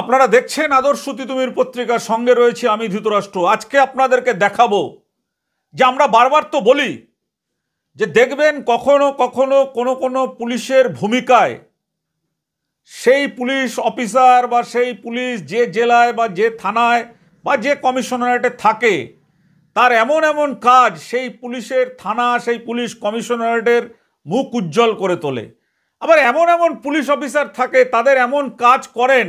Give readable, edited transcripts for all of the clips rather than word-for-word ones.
আপনারা দেখছেন আদর্শ তিতুমির পত্রিকার সঙ্গে রয়েছে আমি ধৃতরাষ্ট্র। আজকে আপনাদেরকে দেখাবো যে আমরা বারবার তো বলি যে দেখবেন কখনো কখনো কোনো পুলিশের ভূমিকায় সেই পুলিশ অফিসার বা সেই পুলিশ যে জেলায় বা যে থানায় বা যে কমিশনারেটে থাকে তার এমন এমন কাজ সেই পুলিশের থানা সেই পুলিশ কমিশনারেটের মুখ উজ্জ্বল করে তোলে। আবার এমন এমন পুলিশ অফিসার থাকে তাদের এমন কাজ করেন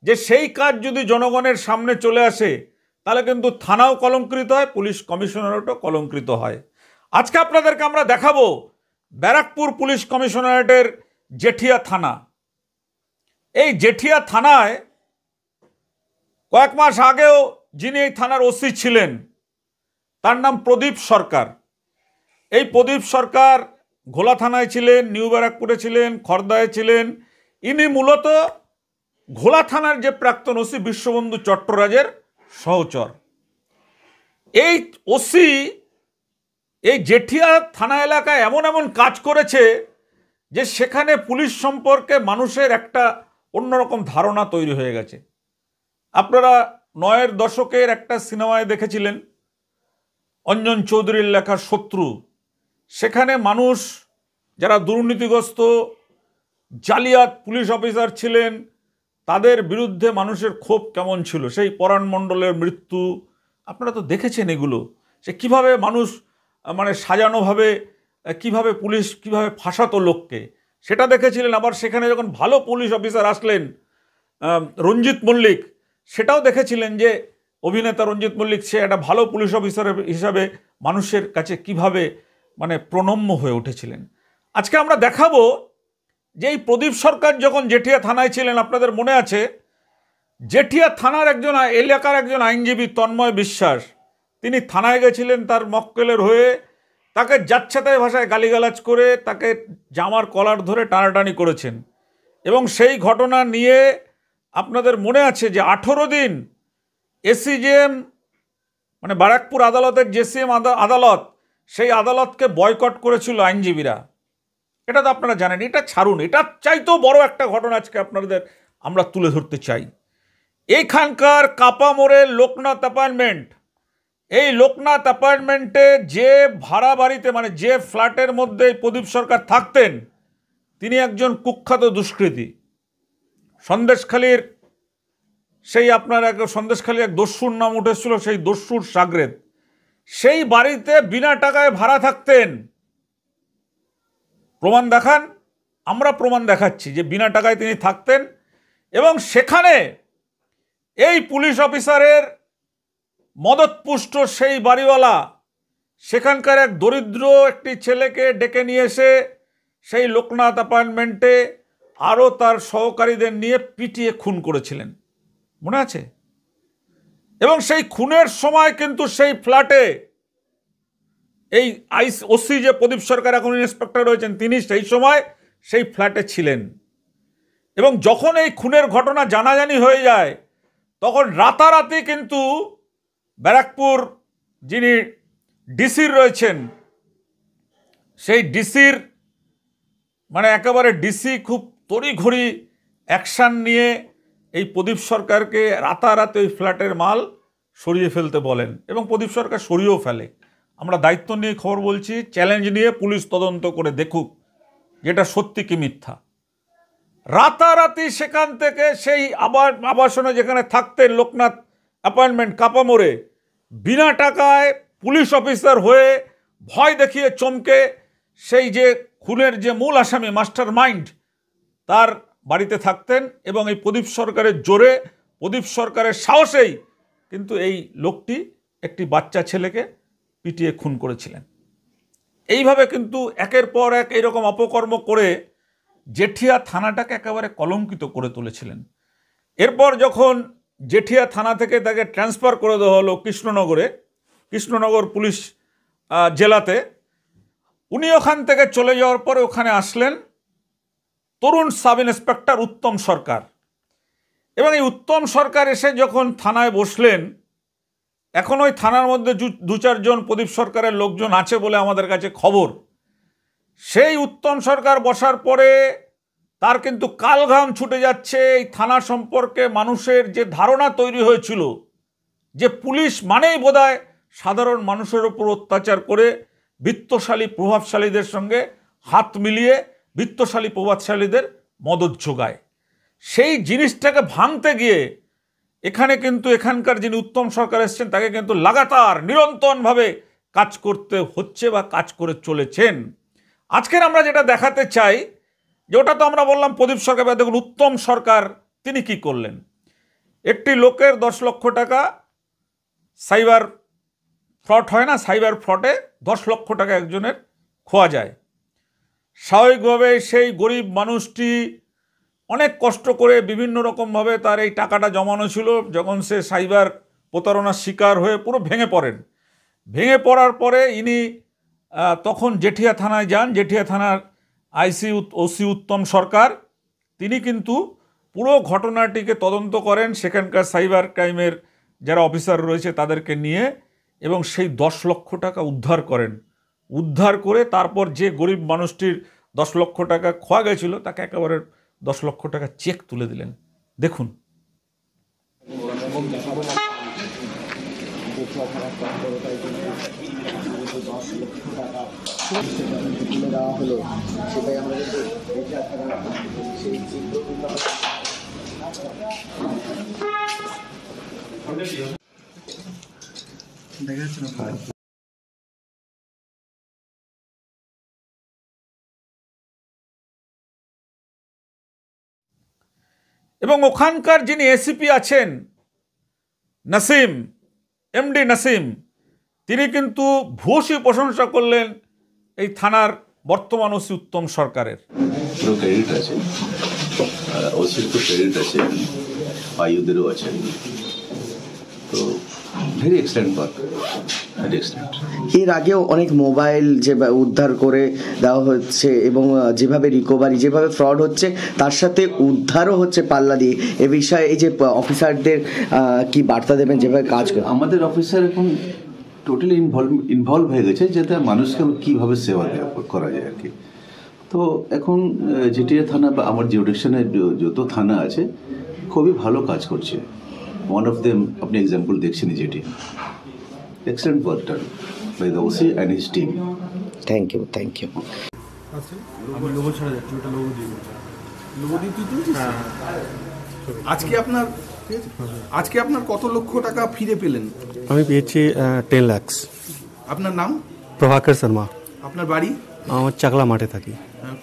যে সেই কাজ যদি জনগণের সামনে চলে আসে তাহলে কিন্তু থানাও কলঙ্কিত হয়, পুলিশ কমিশনারেটও কলঙ্কিত হয়। আজকে আপনাদেরকে আমরা দেখাবো ব্যারাকপুর পুলিশ কমিশনারেটের জেঠিয়া থানা। এই জেঠিয়া থানায় কয়েক মাস আগেও যিনি এই থানার ওসি ছিলেন তার নাম প্রদীপ সরকার। এই প্রদীপ সরকার ঘোলা থানায় ছিলেন, নিউ ব্যারাকপুরে ছিলেন, খর্দায় ছিলেন। ইনি মূলত ঘোলা থানার যে প্রাক্তন ওসি বিশ্ববন্ধু চট্টরাজের সহচর। এই ওসি এই জেঠিয়া থানা এলাকায় এমন এমন কাজ করেছে যে সেখানে পুলিশ সম্পর্কে মানুষের একটা অন্যরকম ধারণা তৈরি হয়ে গেছে। আপনারা ৯-এর দশকের একটা সিনেমায় দেখেছিলেন অঞ্জন চৌধুরীর লেখা শত্রু। সেখানে মানুষ যারা দুর্নীতিগ্রস্ত জালিয়াত পুলিশ অফিসার ছিলেন তাদের বিরুদ্ধে মানুষের ক্ষোভ কেমন ছিল, সেই পরাণ মণ্ডলের মৃত্যু আপনারা তো দেখেছেন। এগুলো সে কিভাবে মানুষ মানে সাজানোভাবে কিভাবে পুলিশ কিভাবে ফাঁসাতো লোককে সেটা দেখেছিলেন। আবার সেখানে যখন ভালো পুলিশ অফিসার আসলেন রঞ্জিত মল্লিক, সেটাও দেখেছিলেন যে অভিনেতা রঞ্জিত মল্লিক সে একটা ভালো পুলিশ অফিসার হিসাবে মানুষের কাছে কিভাবে মানে প্রণম্য হয়ে উঠেছিলেন। আজকে আমরা দেখাবো যে এই প্রদীপ সরকার যখন জেঠিয়া থানায় ছিলেন, আপনাদের মনে আছে জেঠিয়া থানার একজন এলাকার একজন আইনজীবী তন্ময় বিশ্বাস তিনি থানায় গেছিলেন তার মক্কেলের হয়ে, তাকে যাচ্ছেতাই ভাষায় গালিগালাজ করে তাকে জামার কলার ধরে টানাটানি করেছেন। এবং সেই ঘটনা নিয়ে আপনাদের মনে আছে যে 18 দিন এসিজেএম মানে ব্যারাকপুর আদালতের জেসিএম আদালত সেই আদালতকে বয়কট করেছিল আইনজীবীরা। এটা তো আপনারা জানেন। এটা ছাড়ুন, এটা চাইতেও বড় একটা ঘটনা আজকে আপনাদের আমরা তুলে ধরতে চাই। এইখানকার কাপামোড়ের লোকনাথ অ্যাপার্টমেন্ট, এই লোকনাথ অ্যাপার্টমেন্টে যে ভাড়া বাড়িতে মানে যে ফ্ল্যাটের মধ্যে প্রদীপ সরকার থাকতেন তিনি একজন কুখ্যাত দুষ্কৃতী। সন্দেশখালীর সেই আপনার সন্দেশখালী এক দস্যুর নাম উঠেছিল, সেই দস্যুর সাগরেদ সেই বাড়িতে বিনা টাকায় ভাড়া থাকতেন। প্রমাণ দেখান, আমরা প্রমাণ দেখাচ্ছি যে বিনা টাকায় তিনি থাকতেন। এবং সেখানে এই পুলিশ অফিসারের মদতপুষ্ট সেই বাড়িওয়ালা সেখানকার এক দরিদ্র একটি ছেলেকে ডেকে নিয়ে এসে সেই লোকনাথ অ্যাপার্টমেন্টে আরও তার সহকারীদের নিয়ে পিটিয়ে খুন করেছিলেন, মনে আছে? এবং সেই খুনের সময় কিন্তু সেই ফ্ল্যাটে এই ওসি যে প্রদীপ সরকার এখন ইন্সপেক্টর রয়েছেন তিনি সেই সময় সেই ফ্ল্যাটে ছিলেন। এবং যখন এই খুনের ঘটনা জানাজানি হয়ে যায় তখন রাতারাতি কিন্তু ব্যারাকপুর যিনি ডিসির রয়েছেন সেই ডিসির মানে একেবারে ডিসি খুব তড়িঘড়ি অ্যাকশান নিয়ে এই প্রদীপ সরকারকে রাতারাতি ওই ফ্ল্যাটের মাল সরিয়ে ফেলতে বলেন এবং প্রদীপ সরকার সরিয়েও ফেলে। আমরা দায়িত্ব নিয়ে খবর বলছি, চ্যালেঞ্জ নিয়ে পুলিশ তদন্ত করে দেখুক যেটা সত্যি কি মিথ্যা। রাতারাতি সেখান থেকে সেই আবাসনে যেখানে থাকতেন লোকনাথ অ্যাপার্টমেন্ট কাপামোড়ে বিনা টাকায় পুলিশ অফিসার হয়ে ভয় দেখিয়ে চমকে সেই যে খুনের যে মূল আসামি মাস্টার মাইন্ড তার বাড়িতে থাকতেন। এবং এই প্রদীপ সরকারের জোরে প্রদীপ সরকারের সাহসেই কিন্তু এই লোকটি একটি বাচ্চা ছেলেকে পিটিয়ে খুন করেছিলেন। এইভাবে কিন্তু একের পর এক এইরকম অপকর্ম করে জেঠিয়া থানাটাকে একেবারে কলঙ্কিত করে তুলেছিলেন। এরপর যখন জেঠিয়া থানা থেকে তাকে ট্রান্সফার করে দেওয়া হলো কৃষ্ণনগর পুলিশ জেলাতে, উনি ওখান থেকে চলে যাওয়ার পরে ওখানে আসলেন তরুণ সাব ইন্সপেক্টর উত্তম সরকার। এবং এই উত্তম সরকার এসে যখন থানায় বসলেন, এখন ওই থানার মধ্যে 2-4 জন প্রদীপ সরকারের লোকজন আছে বলে আমাদের কাছে খবর। সেই উত্তম সরকার বসার পরে তার কিন্তু কালঘাম ছুটে যাচ্ছে। এই থানা সম্পর্কে মানুষের যে ধারণা তৈরি হয়েছিল যে পুলিশ মানেই বোধহয় সাধারণ মানুষের উপর অত্যাচার করে বিত্তশালী প্রভাবশালীদের সঙ্গে হাত মিলিয়ে বিত্তশালী প্রভাবশালীদের মদত যোগায়, সেই জিনিসটাকে ভাঙতে গিয়ে এখানে কিন্তু এখানকার যিনি উত্তম সরকার এসেছেন তাকে কিন্তু লাগাতার নিরন্তরভাবে কাজ করতে হচ্ছে বা কাজ করে চলেছেন। আজকের আমরা যেটা দেখাতে চাই যে ওটা তো আমরা বললাম প্রদীপ সরকার, দেখুন উত্তম সরকার তিনি কি করলেন। একটি লোকের 10 লক্ষ টাকা সাইবার ফ্রড হয় না, সাইবার ফ্রডে 10 লক্ষ টাকা একজনের খোয়া যায়। স্বাভাবিকভাবে সেই গরিব মানুষটি অনেক কষ্ট করে বিভিন্ন রকমভাবে তার এই টাকাটা জমানো ছিল। যখন সে সাইবার প্রতারণার শিকার হয়ে পুরো ভেঙে পড়েন, ভেঙে পড়ার পরে ইনি তখন জেঠিয়া থানায় যান। জেঠিয়া থানার ওসি উত্তম সরকার তিনি কিন্তু পুরো ঘটনাটিকে তদন্ত করেন, সেখানকার সাইবার ক্রাইমের যারা অফিসার রয়েছে তাদেরকে নিয়ে, এবং সেই 10 লক্ষ টাকা উদ্ধার করেন। উদ্ধার করে তারপর যে গরিব মানুষটির 10 লক্ষ টাকা খোয়া গেছিল তাকে একেবারে 10 লক্ষ টাকা চেক তুলে দিলেন। দেখুন। এবং ওখানকার যিনি এসিপি আছেন নাসিম, এমডি নাসিম, তিনি কিন্তু ভূয়সী প্রশংসা করলেন এই থানার বর্তমান ওসি উত্তম সরকারের। ক্রেডিট আছে, ওসির তো ক্রেডিট আছে, আয়ুদেরও আছে, তো very excellent work, very excellent. এর আগেও অনেক মোবাইল যে উদ্ধার করে দেওয়া হচ্ছে এবং যেভাবে রিকভারি, যেভাবে ফ্রড হচ্ছে তার সাথে উদ্ধারও হচ্ছে পাল্লা দিয়ে। এ বিষয়ে এই যে অফিসারদের কি বার্তা দেবেন যেভাবে কাজ করে? আমাদের অফিসার এখন টোটালি ইনভলভ হয়ে গেছে যাতে মানুষকে কীভাবে সেবা করা যায় আর কি। তো এখন জেঠিয়া থানা বা আমার জুডিকশনের যত থানা আছে খুবই ভালো কাজ করছে। ওয়ান অফ দেম আপনি এক্সাম্পল দেখছেন যেটি excellent work done by the OC and his team. Thank you, thank you. Logo ছাড়া যাচ্ছে, ওটা লোগো দিয়ে লোগো দিয়ে তুই তুলছিস। আজকে আপনার কত লক্ষ টাকা ফিরে পেলেন? আমি পেয়েছি 10 লাখ। আপনার নাম? প্রভাকর শর্মা। আপনার বাড়ি? আমার চাকলা মাঠে থাকি।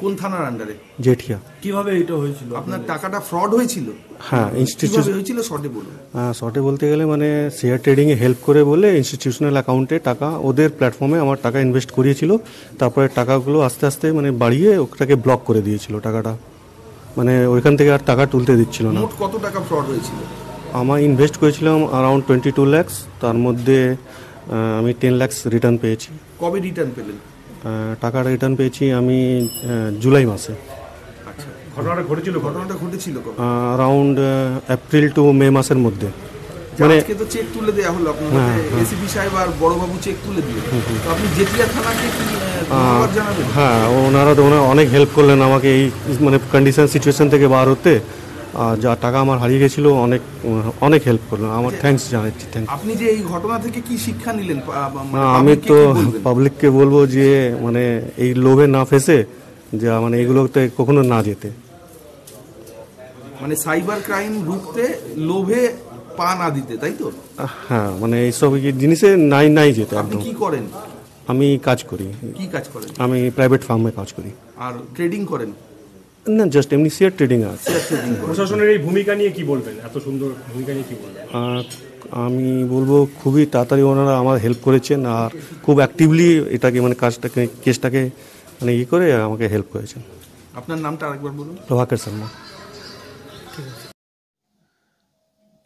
কোন থানার আন্ডারে? জেঠিয়া। কিভাবে এটা হয়েছিল? আপনার টাকাটা ফ্রড হয়েছিল? হ্যাঁ, ইনস্টিটিউশন হয়েছিল। শর্টে বলুন। শর্টে বলতে গেলে মানে শেয়ার ট্রেডিংয়ে হেল্প করে বলে ইনস্টিটিউশনাল অ্যাকাউন্টে টাকা, ওদের প্ল্যাটফর্মে আমার টাকা ইনভেস্ট করিয়েছিল। তারপরে টাকাগুলো আস্তে আস্তে মানে বাড়িয়ে ওটাকে ব্লক করে দিয়েছিল টাকাটা, মানে ওইখান থেকে আর টাকা তুলতে দিচ্ছিল না। মোট কত টাকা ফ্রড হয়েছিল? আমার ইনভেস্ট করেছিলাম অ্যারাউন্ড 22 লাখ, তার মধ্যে আমি 10 লাখ রিটার্ন পেয়েছি। কবে রিটার্ন পেলেন? টাকাটা রিটার্ন পেয়েছি আমি জুলাই মাসে। আচ্ছা, ঘটনাটা ঘটেছিল অ্যারাউন্ড এপ্রিল টু মে মাসের মধ্যে। মানে আজকে তো চেক তুলে দেওয়া হলো আপনাদের, এসিপি সাহেব আর বড়বাবু চেক তুলে দিলেন। তো আপনি জেঠিয়া থানাকে কি ধন্যবাদ জানাবেন? হ্যাঁ, ওনারা অনেক হেল্প করলেন আমাকে এই মানে কন্ডিশন সিচুয়েশন থেকে বার হতে। যা টাকা আমার হারিয়ে গেছিলো অনেক হেল্প করলেন, আমার থ্যাঙ্কস জানাচ্ছি। থ্যাংক। আপনি যে এই ঘটনা থেকে কি শিক্ষা নিলেন? আমি তো পাবলিককে বলবো যে মানে এই লোভে না ফেসে যে মানে এগুলোতে কখনো না যেতে, মানে সাইবার ক্রাইম রুখতে লোভে পা না দিতে, তাই তো? হ্যাঁ, মানে এইসব জিনিসে নাই যেতে। আপনি কি করেন? আমি কাজ করি। কি কাজ করেন? আমি প্রাইভেট ফার্মে কাজ করি। আর ট্রেডিং করেন? না, জাস্ট এমনি শেয়ার ট্রেডিং আছে। প্রশাসনের এই ভূমিকা নিয়ে কি বলবেন? এত সুন্দর ভূমিকা নিয়ে কি বলবেন? আমি বলবো খুবই তাড়াতাড়ি ওনারা আমার হেল্প করেছেন আর খুব অ্যাক্টিভলি এটাকে মানে কেসটাকে মানে করে আমাকে হেল্প করেছেন। আপনার নামটা আরেকবার বলুন। প্রভাকর শর্মা।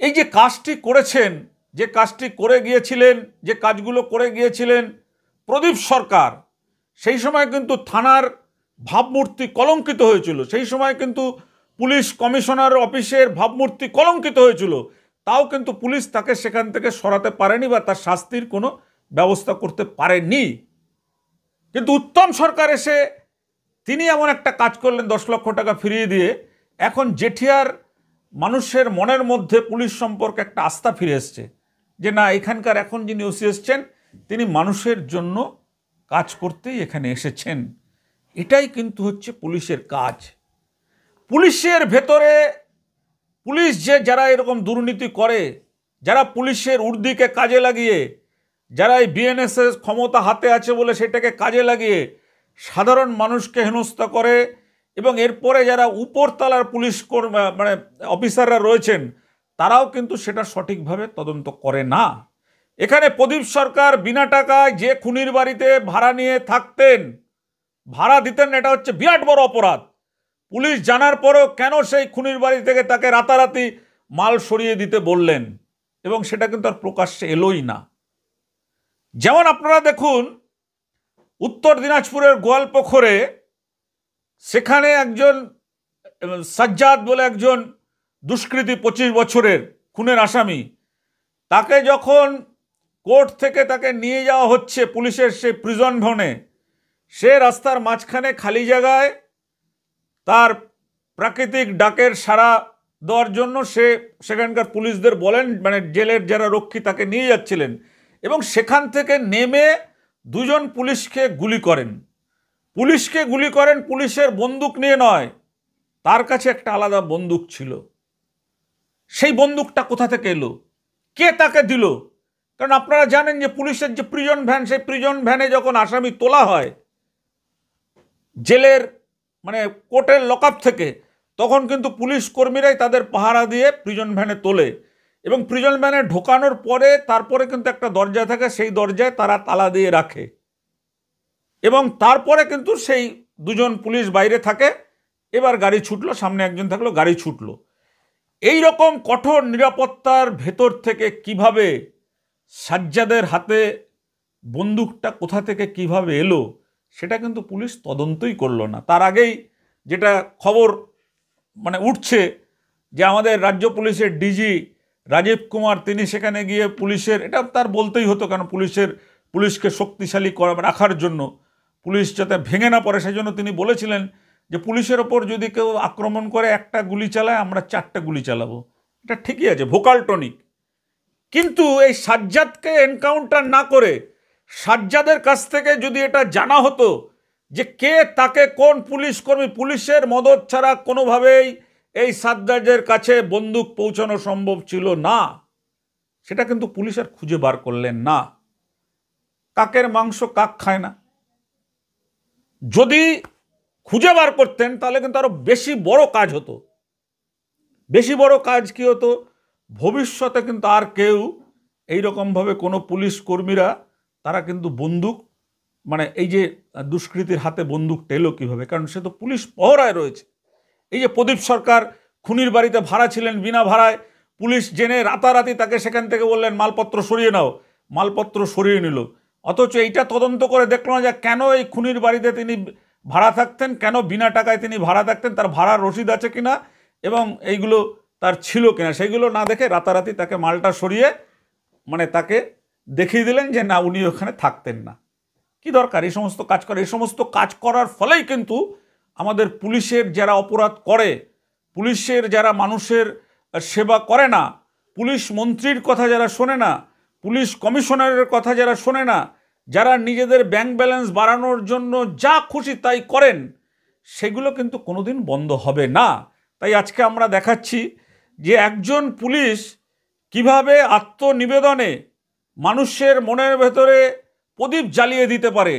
এই যে কাজটি করেছেন, যে কাজটি করে গিয়েছিলেন, যে কাজগুলো করে গিয়েছিলেন প্রদীপ সরকার, সেই সময় কিন্তু থানার ভাবমূর্তি কলঙ্কিত হয়েছিল। সেই সময় কিন্তু পুলিশ কমিশনার অফিসের ভাবমূর্তি কলঙ্কিত হয়েছিল। তাও কিন্তু পুলিশ তাকে সেখান থেকে সরাতে পারেনি বা তার শাস্তির কোনো ব্যবস্থা করতে পারেনি। কিন্তু উত্তম সরকার এসে তিনি এমন একটা কাজ করলেন 10 লক্ষ টাকা ফিরিয়ে দিয়ে, এখন জেঠিয়ার মানুষের মনের মধ্যে পুলিশ সম্পর্কে একটা আস্থা ফিরে এসছে যে না, এখানকার এখন যিনি ওসি এসছেন তিনি মানুষের জন্য কাজ করতেই এখানে এসেছেন। এটাই কিন্তু হচ্ছে পুলিশের কাজ। পুলিশের ভেতরে পুলিশ যারা এরকম দুর্নীতি করে, যারা পুলিশের উর্দিকে কাজে লাগিয়ে, যারা এই বিএনএসএস ক্ষমতা হাতে আছে বলে সেটাকে কাজে লাগিয়ে সাধারণ মানুষকে হেনস্থা করে, এবং এরপরে যারা উপরতলার পুলিশ মানে অফিসাররা রয়েছেন তারাও কিন্তু সেটা সঠিকভাবে তদন্ত করে না। এখানে প্রদীপ সরকার বিনা টাকায় যে খুনির বাড়িতে ভাড়া নিয়ে থাকতেন, ভাড়া দিতেন, এটা হচ্ছে বিরাট বড় অপরাধ। পুলিশ জানার পরেও কেন সেই খুনির বাড়ি থেকে তাকে রাতারাতি মাল সরিয়ে দিতে বললেন, এবং সেটা কিন্তু আর প্রকাশ্যে এলোই না। যেমন আপনারা দেখুন, উত্তর দিনাজপুরের গোয়ালপুকুরে সেখানে একজন সাজ্জাদ বলে একজন দুষ্কৃতী 25 বছরের খুনের আসামি, তাকে যখন কোর্ট থেকে তাকে নিয়ে যাওয়া হচ্ছে পুলিশের সেই প্রিজন ভ্যানে, সে রাস্তার মাঝখানে খালি জায়গায় তার প্রাকৃতিক ডাকের সাড়া দেওয়ার জন্য সেখানকার পুলিশদের বলেন, মানে জেলের যারা রক্ষী তাকে নিয়ে যাচ্ছিলেন, এবং সেখান থেকে নেমে 2 জন পুলিশকে গুলি করেন। পুলিশের বন্দুক নিয়ে নয়, তার কাছে একটা আলাদা বন্দুক ছিল। সেই বন্দুকটা কোথা থেকে এলো, কে তাকে দিল? কারণ আপনারা জানেন যে পুলিশের যে প্রিজন ভ্যান, সেই প্রিজন ভ্যানে যখন আসামি তোলা হয় জেলের মানে কোর্টের লকআপ থেকে, তখন কিন্তু পুলিশ কর্মীরাই তাদের পাহারা দিয়ে প্রিজন ভ্যানে তোলে, এবং প্রিজন ভ্যানে ঢোকানোর পরে তারপরে কিন্তু একটা দরজা থাকে, সেই দরজায় তারা তালা দিয়ে রাখে, এবং তারপরে কিন্তু সেই 2 জন পুলিশ বাইরে থাকে। এবার গাড়ি ছুটলো, সামনে একজন থাকলো, গাড়ি ছুটলো। এই রকম কঠোর নিরাপত্তার ভেতর থেকে কিভাবে সাজ্জাদের হাতে বন্দুকটা কোথা থেকে কিভাবে এলো, সেটা কিন্তু পুলিশ তদন্তই করলো না। তার আগেই যেটা খবর মানে উঠছে যে আমাদের রাজ্য পুলিশের ডিজি রাজীব কুমার, তিনি সেখানে গিয়ে পুলিশের, এটা তার বলতেই হতো, কারণ পুলিশকে শক্তিশালী রাখার জন্য, পুলিশ যাতে ভেঙে না পড়ে সেই জন্য তিনি বলেছিলেন যে পুলিশের ওপর যদি কেউ আক্রমণ করে 1টা গুলি চালায়, আমরা 4টা গুলি চালাবো। এটা ঠিকই আছে, ভোকাল টনিক। কিন্তু এই সাজ্জাদকে এনকাউন্টার না করে সাজ্জাদের কাছ থেকে যদি এটা জানা হতো যে কে তাকে, কোন পুলিশ কর্মী, পুলিশের মদত ছাড়া কোনোভাবেই এই সাজ্জাদের কাছে বন্দুক পৌঁছানো সম্ভব ছিল না। সেটা কিন্তু পুলিশ আর খুঁজে বার করলেন না। কাকের মাংস কাক খায় না। যদি খুঁজে বার করতেন তাহলে কিন্তু আরো বেশি বড় কাজ হতো। বেশি বড় কাজ কি হতো, ভবিষ্যতে কিন্তু আর কেউ এইরকমভাবে কোনো পুলিশ কর্মীরা তারা কিন্তু বন্দুক, মানে এই যে দুষ্কৃতীর হাতে বন্দুকটা এলো কীভাবে, কারণ সে তো পুলিশ পহরায় রয়েছে। এই যে প্রদীপ সরকার খুনির বাড়িতে ভাড়া ছিলেন, বিনা ভাড়ায় পুলিশ জেনে রাতারাতি তাকে সেখান থেকে বললেন মালপত্র সরিয়ে নাও, মালপত্র সরিয়ে নিল। অথচ এইটা তদন্ত করে দেখলো না যে কেন এই খুনির বাড়িতে তিনি ভাড়া থাকতেন, কেন বিনা টাকায় তিনি ভাড়া থাকতেন, তার ভাড়ার রসিদ আছে কিনা এবং এইগুলো তার ছিল কিনা, সেইগুলো না দেখে রাতারাতি তাকে মালটা সরিয়ে মানে তাকে দেখিয়ে দিলেন যে না, উনি ওখানে থাকতেন না। কি দরকার এই সমস্ত কাজ করা? এই সমস্ত কাজ করার ফলেই কিন্তু আমাদের পুলিশের যারা অপরাধ করে, পুলিশের যারা মানুষের সেবা করে না, পুলিশ মন্ত্রীর কথা যারা শোনে না, পুলিশ কমিশনারের কথা যারা শোনে না, যারা নিজেদের ব্যাংক ব্যালেন্স বাড়ানোর জন্য যা খুশি তাই করেন, সেগুলো কিন্তু কোনোদিন বন্ধ হবে না। তাই আজকে আমরা দেখাচ্ছি যে একজন পুলিশ কিভাবে আত্মনিবেদনে মানুষের মনের ভেতরে প্রদীপ জ্বালিয়ে দিতে পারে,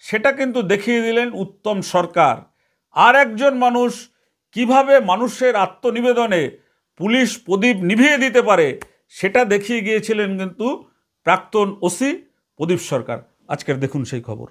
সেটা কিন্তু দেখিয়ে দিলেন উত্তম সরকার। আর একজন মানুষ কিভাবে মানুষের আত্মনিবেদনে পুলিশ প্রদীপ নিভিয়ে দিতে পারে, সেটা দেখিয়ে গিয়েছিলেন কিন্তু প্রাক্তন ওসি প্রদীপ সরকার। আজকের দেখুন সেই খবর।